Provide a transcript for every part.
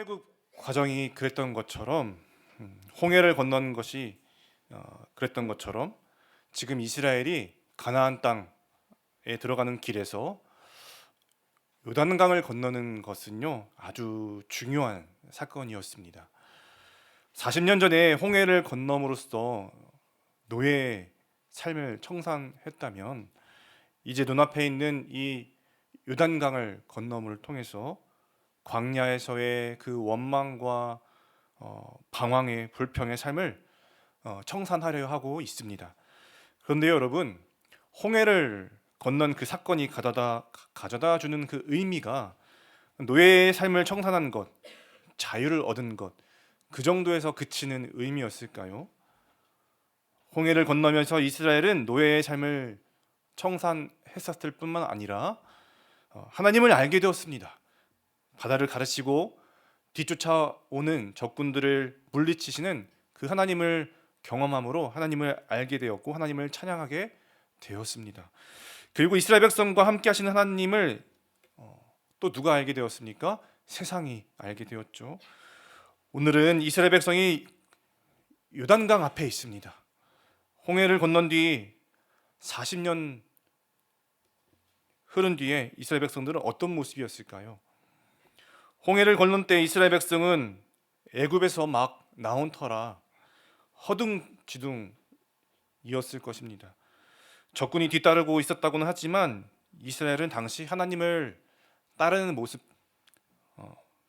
출애굽 과정이 그랬던 것처럼 홍해를 건넌 것이 그랬던 것처럼 지금 이스라엘이 가나안 땅에 들어가는 길에서 요단강을 건너는 것은요 아주 중요한 사건이었습니다. 40년 전에 홍해를 건너므로써 노예의 삶을 청산했다면 이제 눈앞에 있는 이 요단강을 건너물을 통해서 광야에서의 그 원망과 방황의 불평의 삶을 청산하려 하고 있습니다. 그런데 여러분, 홍해를 건넌 그 사건이 가져다 주는 그 의미가 노예의 삶을 청산한 것, 자유를 얻은 것, 그 정도에서 그치는 의미였을까요? 홍해를 건너면서 이스라엘은 노예의 삶을 청산했었을 뿐만 아니라 하나님을 알게 되었습니다. 바다를 가르치고 뒤쫓아오는 적군들을 물리치시는 그 하나님을 경험함으로 하나님을 알게 되었고 하나님을 찬양하게 되었습니다. 그리고 이스라엘 백성과 함께 하시는 하나님을 또 누가 알게 되었습니까? 세상이 알게 되었죠. 오늘은 이스라엘 백성이 요단강 앞에 있습니다. 홍해를 건넌 뒤 40년 흐른 뒤에 이스라엘 백성들은 어떤 모습이었을까요? 홍해를 건넌 때 이스라엘 백성은 애굽에서 막 나온 터라 허둥지둥이었을 것입니다. 적군이 뒤따르고 있었다고는 하지만 이스라엘은 당시 하나님을 따르는 모습,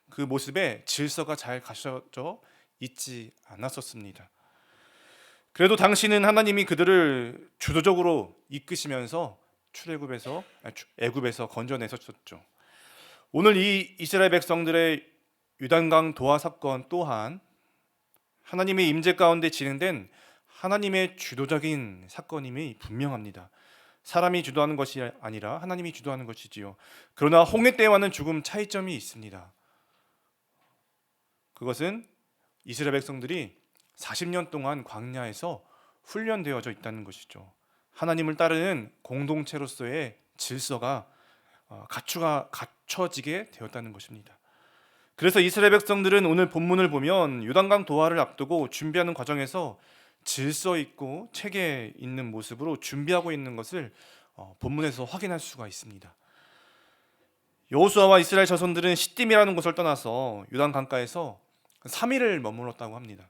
그 모습에 질서가 잘 갖춰져 있지 않았었습니다. 그래도 당시는 하나님이 그들을 주도적으로 이끄시면서 애굽에서 건져내셨죠. 오늘 이 이스라엘 백성들의 요단강 도하 사건 또한 하나님의 임재 가운데 진행된 하나님의 주도적인 사건임이 분명합니다. 사람이 주도하는 것이 아니라 하나님이 주도하는 것이지요. 그러나 홍해 때와는 조금 차이점이 있습니다. 그것은 이스라엘 백성들이 40년 동안 광야에서 훈련되어져 있다는 것이죠. 하나님을 따르는 공동체로서의 질서가 갖춰지게 되었다는 것입니다. 그래서 이스라엘 백성들은 오늘 본문을 보면 요단강 도하를 앞두고 준비하는 과정에서 질서 있고 체계 있는 모습으로 준비하고 있는 것을 본문에서 확인할 수가 있습니다. 여호수아와 이스라엘 자손들은 시딤이라는 곳을 떠나서 요단 강가에서 3일을 머물렀다고 합니다.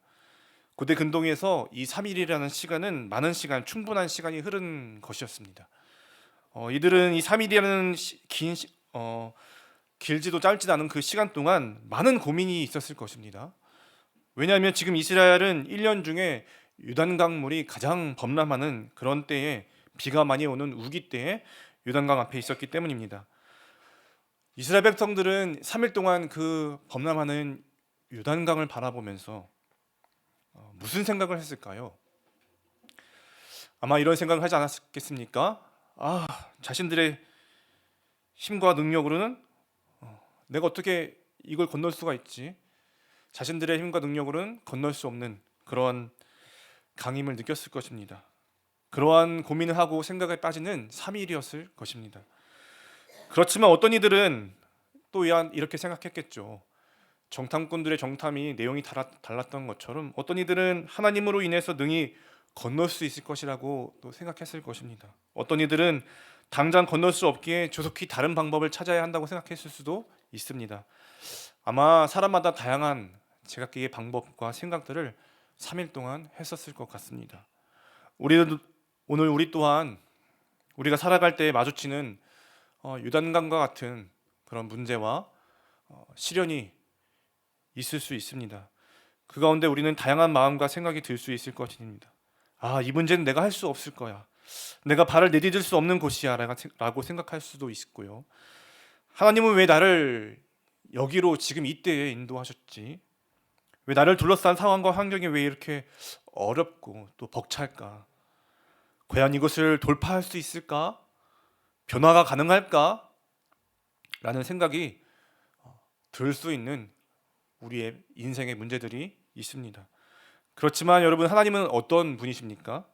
고대 근동에서 이 3일이라는 시간은 많은 시간, 충분한 시간이 흐른 것이었습니다. 이들은 이 3일이라는 길지도 짧지도 않은 그 시간 동안 많은 고민이 있었을 것입니다. 왜냐하면 지금 이스라엘은 1년 중에 요단강물이 가장 범람하는 그런 때에 비가 많이 오는 우기 때에 요단강 앞에 있었기 때문입니다. 이스라엘 백성들은 3일 동안 그 범람하는 요단강을 바라보면서 무슨 생각을 했을까요? 아마 이런 생각을 하지 않았겠습니까? 자신들의 힘과 능력으로는 내가 어떻게 이걸 건널 수가 있지? 자신들의 힘과 능력으로는 건널 수 없는 그런 강임을 느꼈을 것입니다. 그러한 고민을 하고 생각에 빠지는 3일이었을 것입니다. 그렇지만 어떤 이들은 또 이렇게 생각했겠죠. 정탐꾼들의 정탐이 내용이 달랐던 것처럼 어떤 이들은 하나님으로 인해서 능히 건널 수 있을 것이라고 또 생각했을 것입니다. 어떤 이들은 당장 건널 수 없기에 조속히 다른 방법을 찾아야 한다고 생각했을 수도 있습니다. 아마 사람마다 다양한 제각기의 방법과 생각들을 3일 동안 했었을 것 같습니다. 오늘 우리 또한 우리가 살아갈 때 마주치는 요단강과 같은 그런 문제와 시련이 있을 수 있습니다. 그 가운데 우리는 다양한 마음과 생각이 들 수 있을 것입니다. 이 문제는 내가 할 수 없을 거야. 내가 발을 내디딜 수 없는 곳이야 라고 생각할 수도 있고요. 하나님은 왜 나를 여기로 지금 이때에 인도하셨지? 왜 나를 둘러싼 상황과 환경이 왜 이렇게 어렵고 또 벅찰까? 과연 이것을 돌파할 수 있을까? 변화가 가능할까? 라는 생각이 들 수 있는 우리의 인생의 문제들이 있습니다. 그렇지만 여러분, 하나님은 어떤 분이십니까?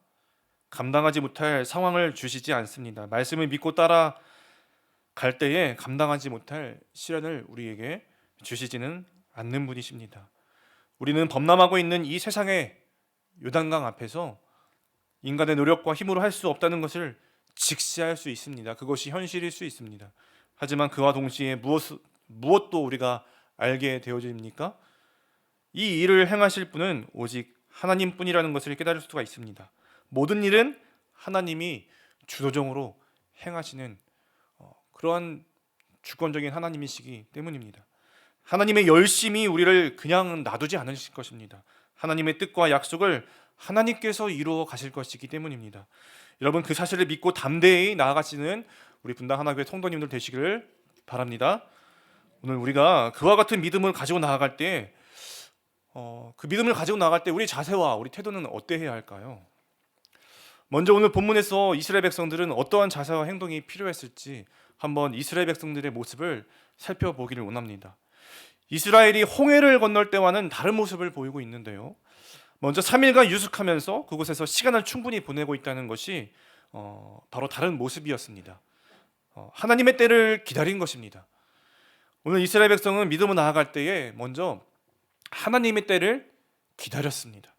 감당하지 못할 상황을 주시지 않습니다. 말씀을 믿고 따라갈 때에 감당하지 못할 시련을 우리에게 주시지는 않는 분이십니다. 우리는 범람하고 있는 이 세상의 요단강 앞에서 인간의 노력과 힘으로 할 수 없다는 것을 직시할 수 있습니다. 그것이 현실일 수 있습니다. 하지만 그와 동시에 무엇도 우리가 알게 되어집니까? 이 일을 행하실 분은 오직 하나님뿐이라는 것을 깨달을 수가 있습니다. 모든 일은 하나님이 주도적으로 행하시는 그러한 주권적인 하나님이시기 때문입니다. 하나님의 열심이 우리를 그냥 놔두지 않으실 것입니다. 하나님의 뜻과 약속을 하나님께서 이루어 가실 것이기 때문입니다. 여러분, 그 사실을 믿고 담대히 나아가시는 우리 분당 하나교회 성도님들 되시기를 바랍니다. 오늘 우리가 그와 같은 믿음을 가지고 나아갈 때 그 믿음을 가지고 나아갈 때 우리 자세와 우리 태도는 어때야 할까요? 먼저 오늘 본문에서 이스라엘 백성들은 어떠한 자세와 행동이 필요했을지 한번 이스라엘 백성들의 모습을 살펴보기를 원합니다. 이스라엘이 홍해를 건널 때와는 다른 모습을 보이고 있는데요. 먼저 3일간 유숙하면서 그곳에서 시간을 충분히 보내고 있다는 것이 바로 다른 모습이었습니다. 하나님의 때를 기다린 것입니다. 오늘 이스라엘 백성은 믿음으로 나아갈 때에 먼저 하나님의 때를 기다렸습니다.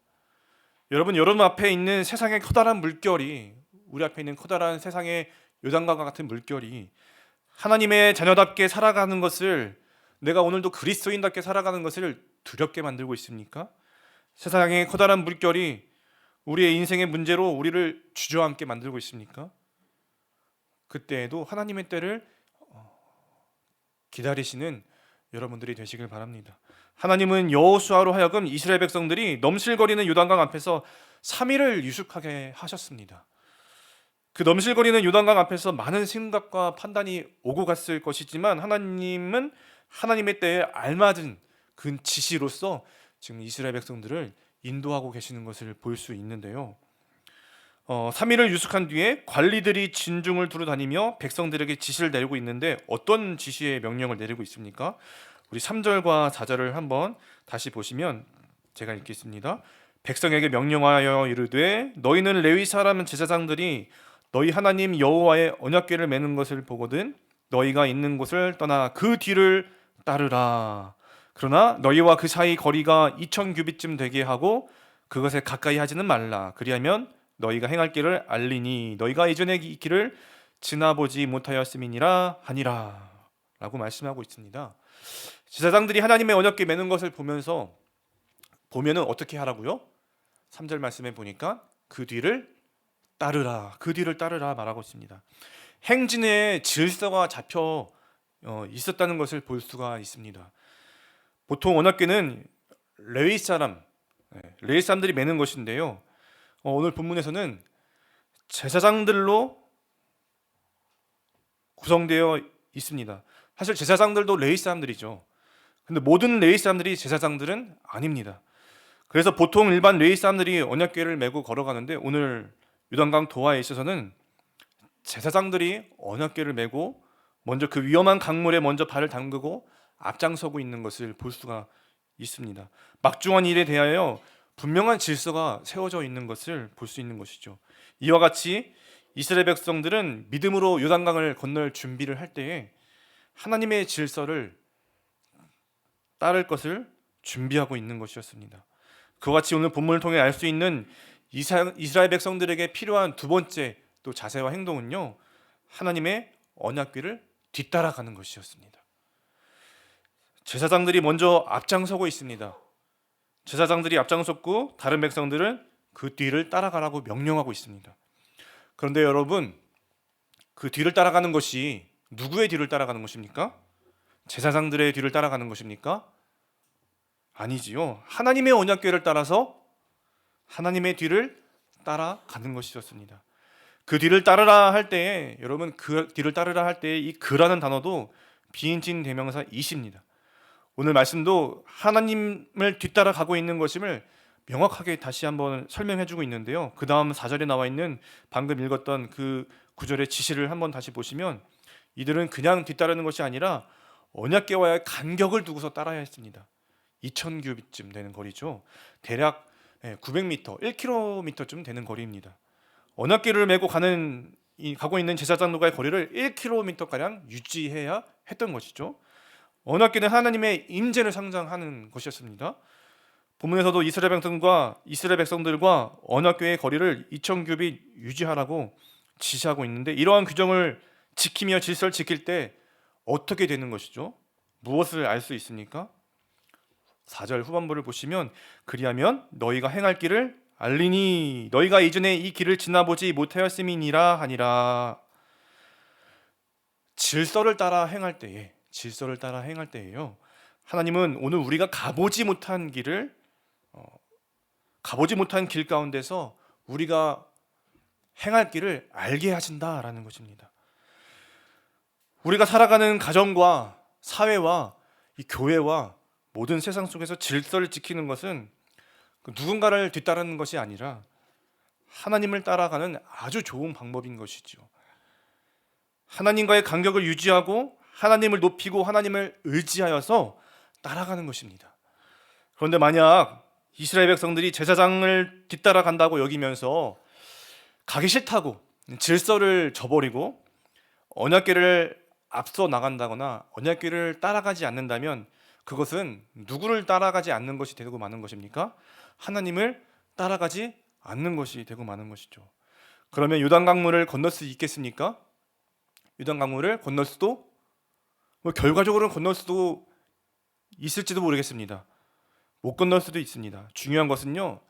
여러분 앞에 있는 세상의 커다란 물결이, 우리 앞에 있는 커다란 세상의 요단강과 같은 물결이 하나님의 자녀답게 살아가는 것을, 내가 오늘도 그리스도인답게 살아가는 것을 두렵게 만들고 있습니까? 세상의 커다란 물결이 우리의 인생의 문제로 우리를 주저앉게 만들고 있습니까? 그때에도 하나님의 때를 기다리시는 여러분들이 되시길 바랍니다. 하나님은 여호수아로 하여금 이스라엘 백성들이 넘실거리는 요단강 앞에서 3일을 유숙하게 하셨습니다. 그 넘실거리는 요단강 앞에서 많은 생각과 판단이 오고 갔을 것이지만 하나님은 하나님의 때에 알맞은 그 지시로서 지금 이스라엘 백성들을 인도하고 계시는 것을 볼 수 있는데요. 3일을 유숙한 뒤에 관리들이 진중을 두루 다니며 백성들에게 지시를 내리고 있는데 어떤 지시의 명령을 내리고 있습니까? 우리 3절과 4절을 한번 다시 보시면 제가 읽겠습니다. 백성에게 명령하여 이르되 너희는 레위 사람 제사장들이 너희 하나님 여호와의 언약궤를 매는 것을 보거든 너희가 있는 곳을 떠나 그 뒤를 따르라. 그러나 너희와 그 사이 거리가 2000규빗쯤 되게 하고 그것에 가까이 하지는 말라. 그리하면 너희가 행할 길을 알리니 너희가 이전의 길을 지나보지 못하였음이니라 하니라 라고 말씀하고 있습니다. 제사장들이 하나님의 언약궤 매는 것을 보면은 어떻게 하라고요? 3절 말씀에 보니까 그 뒤를 따르라, 그 뒤를 따르라 말하고 있습니다. 행진에 질서가 잡혀 있었다는 것을 볼 수가 있습니다. 보통 언약궤는 레위 사람들이 매는 것인데요. 오늘 본문에서는 제사장들로 구성되어 있습니다. 사실 제사장들도 레위 사람들이죠. 근데 모든 레위 사람들이 제사장들은 아닙니다. 그래서 보통 일반 레위 사람들이 언약궤를 메고 걸어가는데 오늘 요단강 도하에 있어서는 제사장들이 언약궤를 메고 먼저 그 위험한 강물에 먼저 발을 담그고 앞장서고 있는 것을 볼 수가 있습니다. 막중한 일에 대하여 분명한 질서가 세워져 있는 것을 볼 수 있는 것이죠. 이와 같이 이스라엘 백성들은 믿음으로 요단강을 건널 준비를 할 때에 하나님의 질서를 따를 것을 준비하고 있는 것이었습니다. 그와 같이 오늘 본문을 통해 알 수 있는 이스라엘 백성들에게 필요한 두 번째 또 자세와 행동은요, 하나님의 언약궤를 뒤따라가는 것이었습니다. 제사장들이 먼저 앞장서고 있습니다. 제사장들이 앞장섰고 다른 백성들은 그 뒤를 따라가라고 명령하고 있습니다. 그런데 여러분, 그 뒤를 따라가는 것이 누구의 뒤를 따라가는 것입니까? 제사장들의 뒤를 따라가는 것입니까? 아니지요. 하나님의 언약궤를 따라서 하나님의 뒤를 따라가는 것이었습니다. 그 뒤를 따르라 할 때에, 여러분, 그 뒤를 따르라 할 때에 이 그라는 단어도 비인칭 대명사 이십니다. 오늘 말씀도 하나님을 뒤따라가고 있는 것임을 명확하게 다시 한번 설명해주고 있는데요. 그 다음 4절에 나와 있는 방금 읽었던 그 구절의 지시를 한번 다시 보시면 이들은 그냥 뒤따르는 것이 아니라 언약궤와의 간격을 두고서 따라야 했습니다. 2000규빗쯤 되는 거리죠. 대략 900m, 1km쯤 되는 거리입니다. 언약궤를 메고 가고 있는 제사장들과의 거리를 1km가량 유지해야 했던 것이죠. 언약궤는 하나님의 임재를 상징하는 것이었습니다. 본문에서도 이스라엘 백성들과 언약궤의 거리를 2000규빗 유지하라고 지시하고 있는데, 이러한 규정을 지키며 질서를 지킬 때 어떻게 되는 것이죠? 무엇을 알 수 있습니까? 4절 후반부를 보시면, 그리하면 너희가 행할 길을 알리니 너희가 이전에 이 길을 지나보지 못하였음이니라 하니라. 질서를 따라 행할 때예요. 하나님은 오늘 우리가 가보지 못한 길 가운데서 우리가 행할 길을 알게 하신다라는 것입니다. 우리가 살아가는 가정과 사회와 이 교회와 모든 세상 속에서 질서를 지키는 것은 누군가를 뒤따르는 것이 아니라 하나님을 따라가는 아주 좋은 방법인 것이죠. 하나님과의 간격을 유지하고 하나님을 높이고 하나님을 의지하여서 따라가는 것입니다. 그런데 만약 이스라엘 백성들이 제사장을 뒤따라 간다고 여기면서 가기 싫다고 질서를 저버리고 언약궤를 앞서 나간다거나 언약궤를 따라가지 않는다면, 그것은 누구를 따라가지 않는 것이 되고 마는 것입니까? 하나님을 따라가지 않는 것이 되고 마는 것이죠. 그러면 요단강물을 건널 수 있겠습니까? 요단강물을 건널 수도, 결과적으로는 건널 수도 있을지도 모르겠습니다. 못 건널 수도 있습니다. 중요한 것은요,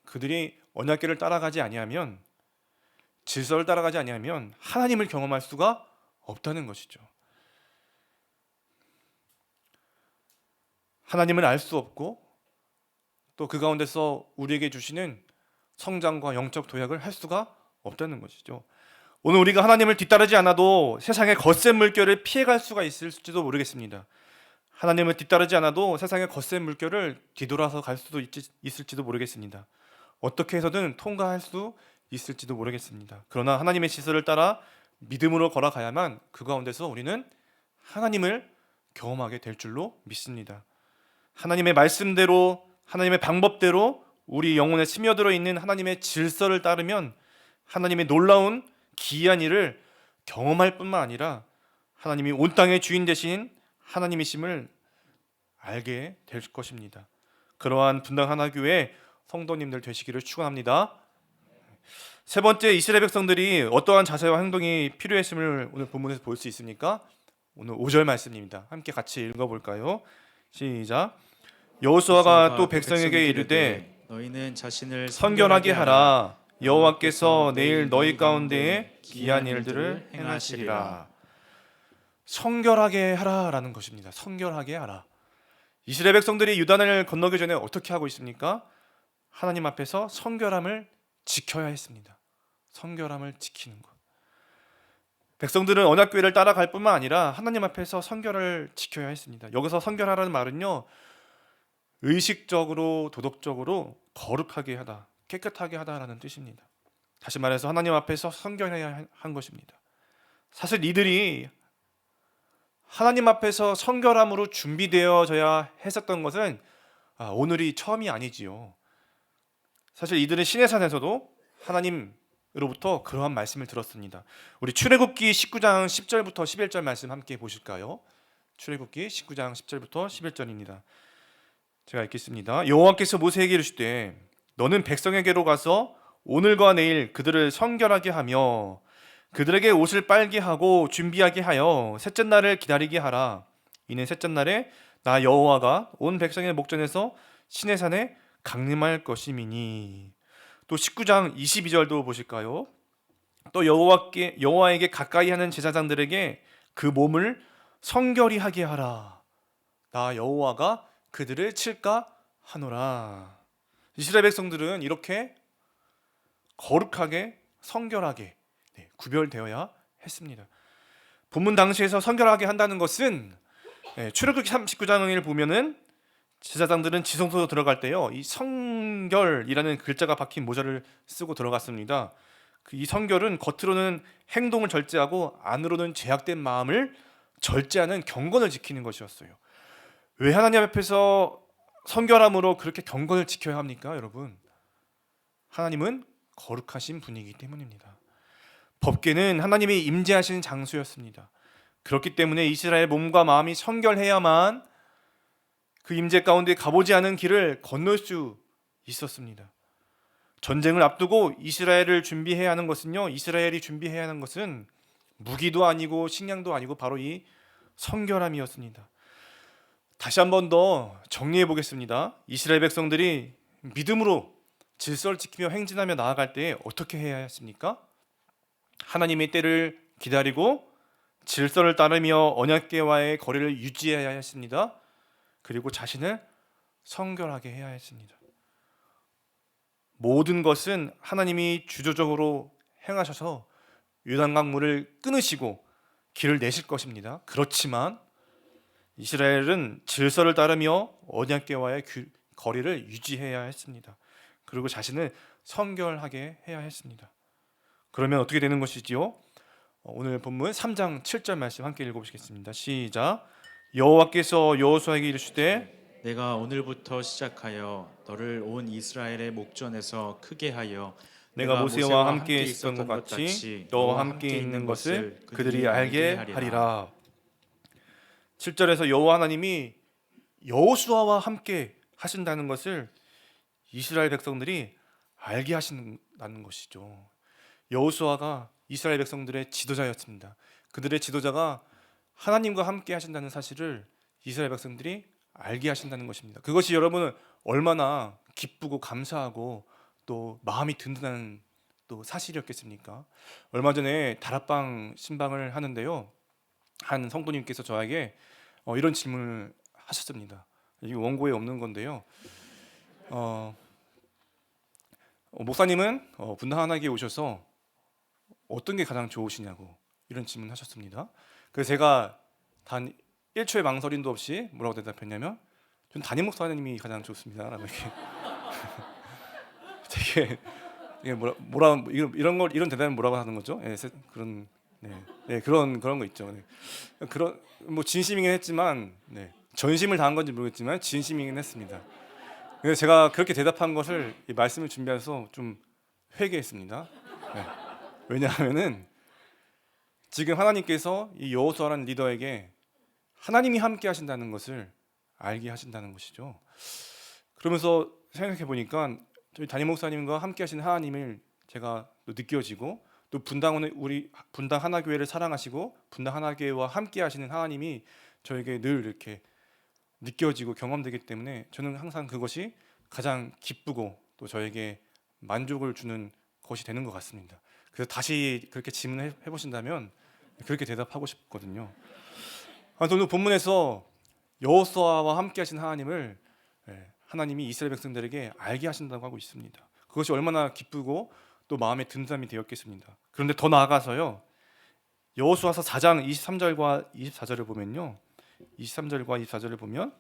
그들이 언약궤를 따라가지 아니하면, 질서를 따라가지 아니하면 하나님을 경험할 수가 없다는 것이죠. 하나님을 알 수 없고 또 그 가운데서 우리에게 주시는 성장과 영적 도약을 할 수가 없다는 것이죠. 오늘 우리가 하나님을 뒤따르지 않아도 세상의 거센 물결을 피해갈 수가 있을지도 모르겠습니다. 하나님을 뒤따르지 않아도 세상의 거센 물결을 뒤돌아서 갈 수도 있을지도 모르겠습니다. 어떻게 해서든 통과할 수 있을지도 모르겠습니다. 그러나 하나님의 시설을 따라 믿음으로 걸어가야만 그 가운데서 우리는 하나님을 경험하게 될 줄로 믿습니다. 하나님의 말씀대로, 하나님의 방법대로 우리 영혼에 스며들어 있는 하나님의 질서를 따르면 하나님의 놀라운 기이한 일을 경험할 뿐만 아니라 하나님이 온 땅의 주인 되신 하나님이심을 알게 될 것입니다. 그러한 분당 하나교회 성도님들 되시기를 축원합니다. 세 번째, 이스라엘 백성들이 어떠한 자세와 행동이 필요했음을 오늘 본문에서 볼 수 있습니까? 오늘 5절 말씀입니다. 함께 같이 읽어볼까요? 시작. 여호수아가 또 백성에게 이르되 너희는 자신을 선결하게 하라. 여호와께서 내일 너희 가운데에 기이한 일들을 행하시리라. 성결하게 하라라는 것입니다. 성결하게 하라. 이스라엘 백성들이 요단을 건너기 전에 어떻게 하고 있습니까? 하나님 앞에서 성결함을 지켜야 했습니다. 성결함을 지키는 것. 백성들은 언약궤를 따라갈 뿐만 아니라 하나님 앞에서 성결을 지켜야 했습니다. 여기서 성결하라는 말은요, 의식적으로 도덕적으로 거룩하게 하다, 깨끗하게 하다라는 뜻입니다. 다시 말해서 하나님 앞에서 성결해야 한 것입니다. 사실 이들이 하나님 앞에서 성결함으로 준비되어져야 했었던 것은 오늘이 처음이 아니지요. 사실 이들은 시내산에서도 하나님으로부터 그러한 말씀을 들었습니다. 우리 출애굽기 19장 10절부터 11절 말씀 함께 보실까요? 출애굽기 19장 10절부터 11절입니다. 제가 읽겠습니다. 여호와께서 모세에게 이르시되 너는 백성에게로 가서 오늘과 내일 그들을 성결하게 하며 그들에게 옷을 빨게 하고 준비하게 하여 셋째 날을 기다리게 하라. 이는 셋째 날에 나 여호와가 온 백성의 목전에서 시내산에 강림할 것임이니. 또 19장 22절도 보실까요? 또 여호와에게 가까이 하는 제사장들에게 그 몸을 성결히 하게 하라. 나 여호와가 그들을 칠까 하노라. 이스라엘 백성들은 이렇게 거룩하게 성결하게 구별되어야 했습니다. 본문 당시에서 성결하게 한다는 것은 출애굽기 39장을 보면은 제사장들은 지성소로 들어갈 때요, 이 성결이라는 글자가 박힌 모자를 쓰고 들어갔습니다. 이 성결은 겉으로는 행동을 절제하고 안으로는 죄악된 마음을 절제하는 경건을 지키는 것이었어요. 왜 하나님 앞에서 성결함으로 그렇게 경건을 지켜야 합니까, 여러분? 하나님은 거룩하신 분이기 때문입니다. 법궤는 하나님이 임재하시는 장소였습니다. 그렇기 때문에 이스라엘 몸과 마음이 청결해야만 그 임재 가운데 가보지 않은 길을 건널 수 있었습니다. 전쟁을 앞두고 이스라엘이 준비해야 하는 것은 무기도 아니고 식량도 아니고 바로 이 성결함이었습니다. 다시 한 번 더 정리해 보겠습니다. 이스라엘 백성들이 믿음으로 질서를 지키며 행진하며 나아갈 때 어떻게 해야 했습니까? 하나님의 때를 기다리고 질서를 따르며 언약궤와의 거리를 유지해야 했습니다. 그리고 자신을 성결하게 해야 했습니다. 모든 것은 하나님이 주도적으로 행하셔서 요단강 물을 끊으시고 길을 내실 것입니다. 그렇지만 이스라엘은 질서를 따르며 언약궤와의 거리를 유지해야 했습니다. 그리고 자신을 성결하게 해야 했습니다. 그러면 어떻게 되는 것이지요? 오늘 본문 3장 7절 말씀 함께 읽어보시겠습니다. 시작. 여호와께서 여호수아에게 이르시되 내가 오늘부터 시작하여 너를 온 이스라엘의 목전에서 크게 하여 내가 모세와 함께 있었던 것 같이 너와 함께 있는 것을 그들이 알게 하리라. 7절에서 여호와 하나님이 여호수아와 함께 하신다는 것을 이스라엘 백성들이 알게 하신다는 것이죠. 여호수아가 이스라엘 백성들의 지도자였습니다. 그들의 지도자가 하나님과 함께 하신다는 사실을 이스라엘 백성들이 알게 하신다는 것입니다. 그것이 여러분은 얼마나 기쁘고 감사하고 또 마음이 든든한 또 사실이었겠습니까? 얼마 전에 다락방 신방을 하는데요, 한 성도님께서 저에게 이런 질문을 하셨습니다. 이게 원고에 없는 건데요. 목사님은 분당 하나교회 오셔서 어떤 게 가장 좋으시냐고 이런 질문을 하셨습니다. 그래서 제가 단 1초의 망설임도 없이 뭐라고 대답했냐면 전 담임 목사님이 가장 좋습니다라고 이렇게 되게 이게 이런 대답은 뭐라고 하는 거죠? 그런 그런 거 있죠. 그런 뭐 진심이긴 했지만 전심을 다한 건지 모르겠지만 진심이긴 했습니다. 그래서 제가 그렇게 대답한 것을 이 말씀을 준비해서 좀 회개했습니다. 왜냐하면은 지금 하나님께서 이 여호수아라는 리더에게 하나님이 함께 하신다는 것을 알게 하신다는 것이죠. 그러면서 생각해 보니까 저희 담임 목사님과 함께 하시는 하나님을 제가 또 느껴지고 또 우리 분당 하나교회를 사랑하시고 분당 하나교회와 함께 하시는 하나님이 저에게 늘 이렇게 느껴지고 경험되기 때문에 저는 항상 그것이 가장 기쁘고 또 저에게 만족을 주는 것이 되는 것 같습니다. 그래서 다시 그렇게 질문해 보신다면 그렇게 대답하고 싶거든요. 오늘 본문에서 여호수아와 함께 하신 하나님을 하나님이 이스라엘 백성들에게 알게 하신다고 하고 있습니다. 그것이 얼마나 기쁘고 또 마음의 든든함이 되었겠습니다. 그런데 더 나아가서요, 여호수아서 4장 23절과 24절을 보면요, 23절과 24절을 보면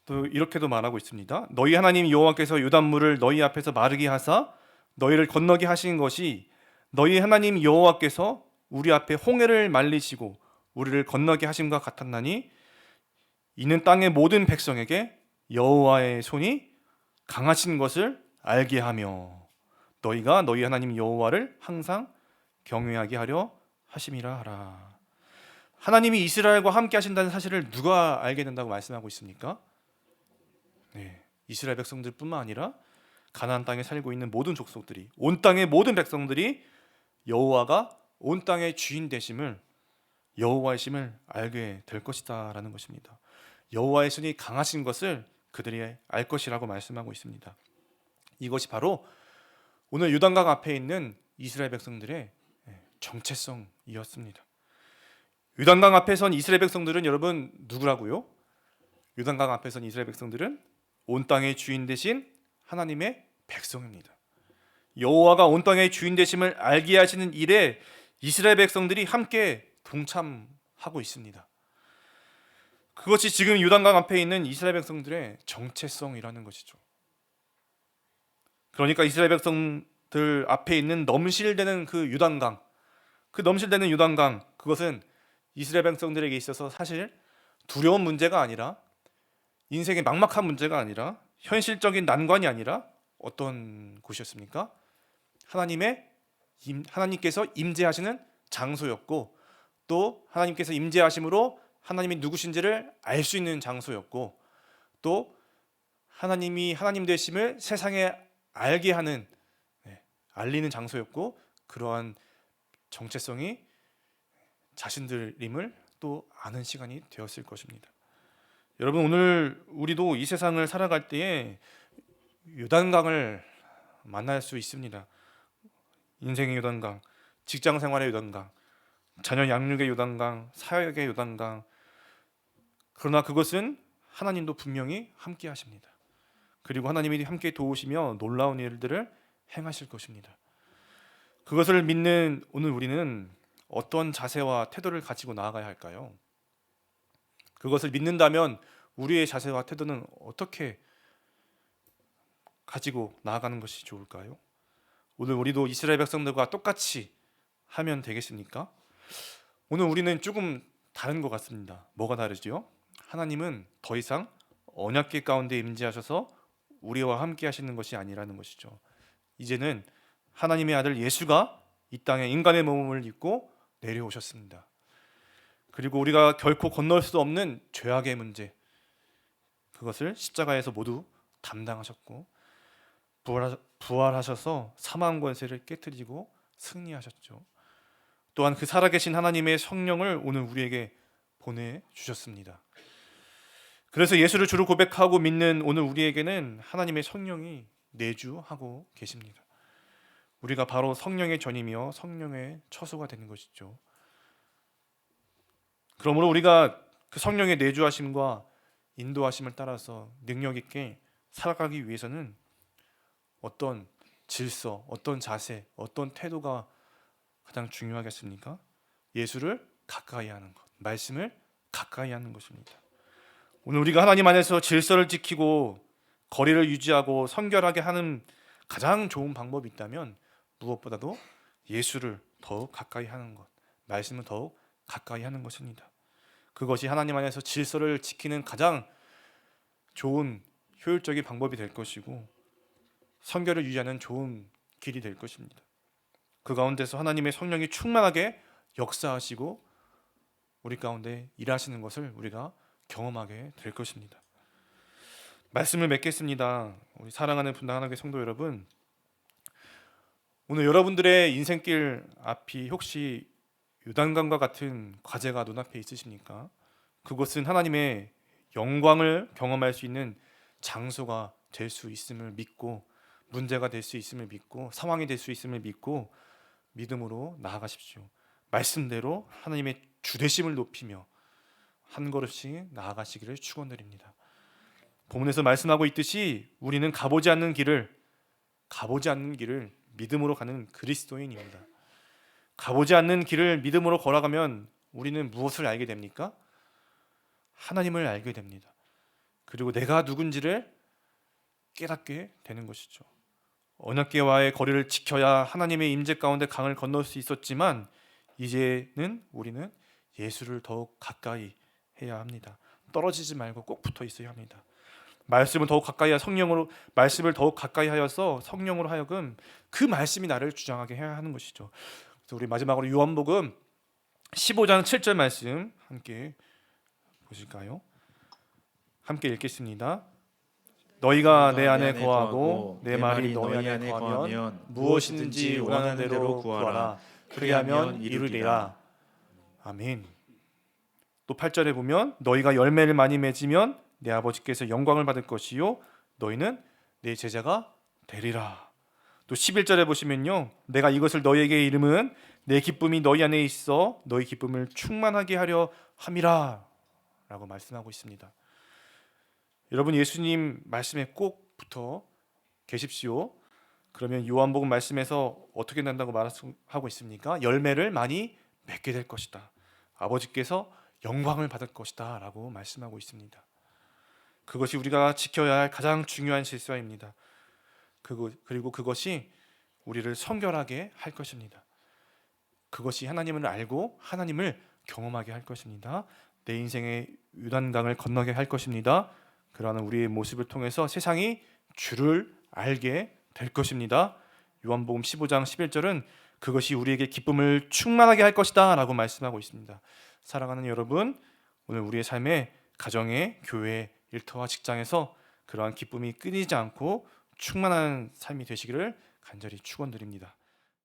또 이렇게도 말하고 있습니다. 너희 하나님 여호와께서 요단물을 너희 앞에서 마르게 하사 너희를 건너게 하신 것이 너희 하나님 여호와께서 우리 앞에 홍해를 말리시고 우리를 건너게 하심과 같았나니 이는 땅의 모든 백성에게 여호와의 손이 강하신 것을 알게 하며 너희가 너희 하나님 여호와를 항상 경외하게 하려 하심이라 하라. 하나님이 이스라엘과 함께 하신다는 사실을 누가 알게 된다고 말씀하고 있습니까? 이스라엘 백성들뿐만 아니라 가나안 땅에 살고 있는 모든 족속들이, 온 땅의 모든 백성들이 여호와가 온 땅의 주인 되심을, 여호와의 심을 알게 될 것이다라는 것입니다. 여호와의 손이 강하신 것을 그들이 알 것이라고 말씀하고 있습니다. 이것이 바로 오늘 요단강 앞에 있는 이스라엘 백성들의 정체성이었습니다. 요단강 앞에 선 이스라엘 백성들은 여러분 누구라고요? 요단강 앞에 선 이스라엘 백성들은 온 땅의 주인 되신 하나님의 백성입니다. 여호와가 온 땅의 주인 되심을 알게 하시는 일에 이스라엘 백성들이 함께 동참하고 있습니다. 그것이 지금 요단강 앞에 있는 이스라엘 백성들의 정체성이라는 것이죠. 그러니까 이스라엘 백성들 앞에 있는 넘실대는 그 요단강, 그 넘실대는 요단강, 그것은 이스라엘 백성들에게 있어서 사실 두려운 문제가 아니라, 인생의 막막한 문제가 아니라, 현실적인 난관이 아니라 어떤 곳이었습니까? 하나님께서 임재하시는 장소였고 또 하나님께서 임재하심으로 하나님이 누구신지를 알 수 있는 장소였고, 또 하나님이 하나님 되심을 세상에 알게 하는, 알리는 장소였고, 그러한 정체성이 자신들임을 또 아는 시간이 되었을 것입니다. 여러분, 오늘 우리도 이 세상을 살아갈 때에 요단강을 만날 수 있습니다. 인생의 요단강, 직장 생활의 요단강, 자녀 양육의 요단강, 사역의 요단강. 그러나 그것은 하나님도 분명히 함께 하십니다. 그리고 하나님이 함께 도우시며 놀라운 일들을 행하실 것입니다. 그것을 믿는 오늘 우리는 어떤 자세와 태도를 가지고 나아가야 할까요? 그것을 믿는다면 우리의 자세와 태도는 어떻게 가지고 나아가는 것이 좋을까요? 오늘 우리도 이스라엘 백성들과 똑같이 하면 되겠습니까? 오늘 우리는 조금 다른 것 같습니다. 뭐가 다르죠? 하나님은 더 이상 언약궤 가운데 임재하셔서 우리와 함께 하시는 것이 아니라는 것이죠. 이제는 하나님의 아들 예수가 이 땅에 인간의 몸을 입고 내려오셨습니다. 그리고 우리가 결코 건널 수 없는 죄악의 문제, 그것을 십자가에서 모두 담당하셨고, 부활하셔서 사망 권세를 깨뜨리고 승리하셨죠. 또한 그 살아계신 하나님의 성령을 오늘 우리에게 보내주셨습니다. 그래서 예수를 주로 고백하고 믿는 오늘 우리에게는 하나님의 성령이 내주하고 계십니다. 우리가 바로 성령의 전이며 성령의 처소가 되는 것이죠. 그러므로 우리가 그 성령의 내주하심과 인도하심을 따라서 능력 있게 살아가기 위해서는 어떤 질서, 어떤 자세, 어떤 태도가 가장 중요하겠습니까? 예수를 가까이 하는 것, 말씀을 가까이 하는 것입니다. 오늘 우리가 하나님 안에서 질서를 지키고 거리를 유지하고 성결하게 하는 가장 좋은 방법이 있다면 무엇보다도 예수를 더욱 가까이 하는 것, 말씀을 더욱 가까이 하는 것입니다. 그것이 하나님 안에서 질서를 지키는 가장 좋은 효율적인 방법이 될 것이고, 성결을 유지하는 좋은 길이 될 것입니다. 그 가운데서 하나님의 성령이 충만하게 역사하시고 우리 가운데 일하시는 것을 우리가 경험하게 될 것입니다. 말씀을 맺겠습니다. 우리 사랑하는 분당하나교회 성도 여러분, 오늘 여러분들의 인생길 앞이 혹시 요단강과 같은 과제가 눈앞에 있으십니까? 그곳은 하나님의 영광을 경험할 수 있는 장소가 될 수 있음을 믿고, 문제가 될 수 있음을 믿고, 상황이 될 수 있음을 믿고 믿음으로 나아가십시오. 말씀대로 하나님의 주되심을 높이며 한 걸음씩 나아가시기를 축원드립니다. 본문에서 말씀하고 있듯이 우리는 가보지 않는 길을 믿음으로 가는 그리스도인입니다. 가보지 않는 길을 믿음으로 걸어가면 우리는 무엇을 알게 됩니까? 하나님을 알게 됩니다. 그리고 내가 누군지를 깨닫게 되는 것이죠. 언약궤와의 거리를 지켜야 하나님의 임재 가운데 강을 건널 수 있었지만, 이제는 우리는 예수를 더욱 가까이 해야 합니다. 떨어지지 말고 꼭 붙어 있어야 합니다. 말씀을 더욱 가까이 하여서 성령으로 하여금 그 말씀이 나를 주장하게 해야 하는 것이죠. 그래서 우리 마지막으로 요한복음 15장 7절 말씀 함께 보실까요? 함께 읽겠습니다. 너희가 내 안에 거하고 내 말이 너희 안에 거하면 무엇이든지 원하는 대로 구하라. 그리하면 이루리라. 아멘. 또 8절에 보면 너희가 열매를 많이 맺으면 내 아버지께서 영광을 받을 것이요 너희는 내 제자가 되리라. 또 11절에 보시면요, 내가 이것을 너희에게 이름은 내 기쁨이 너희 안에 있어 너희 기쁨을 충만하게 하려 함이라 라고 말씀하고 있습니다. 여러분, 예수님 말씀에 꼭 붙어 계십시오. 그러면 요한복음 말씀에서 어떻게 된다고 말하고 있습니까? 열매를 많이 맺게 될 것이다. 아버지께서 영광을 받을 것이다 라고 말씀하고 있습니다. 그것이 우리가 지켜야 할 가장 중요한 질서입니다. 그리고 그것이 우리를 성결하게 할 것입니다. 그것이 하나님을 알고 하나님을 경험하게 할 것입니다. 내 인생의 요단강을 건너게 할 것입니다. 그러한 우리의 모습을 통해서 세상이 주를 알게 될 것입니다. 요한복음 15장 11절은 그것이 우리에게 기쁨을 충만하게 할 것이다 라고 말씀하고 있습니다. 사랑하는 여러분, 오늘 우리의 삶에 가정에, 교회, 일터와 직장에서 그러한 기쁨이 끊이지 않고 충만한 삶이 되시기를 간절히 축원드립니다.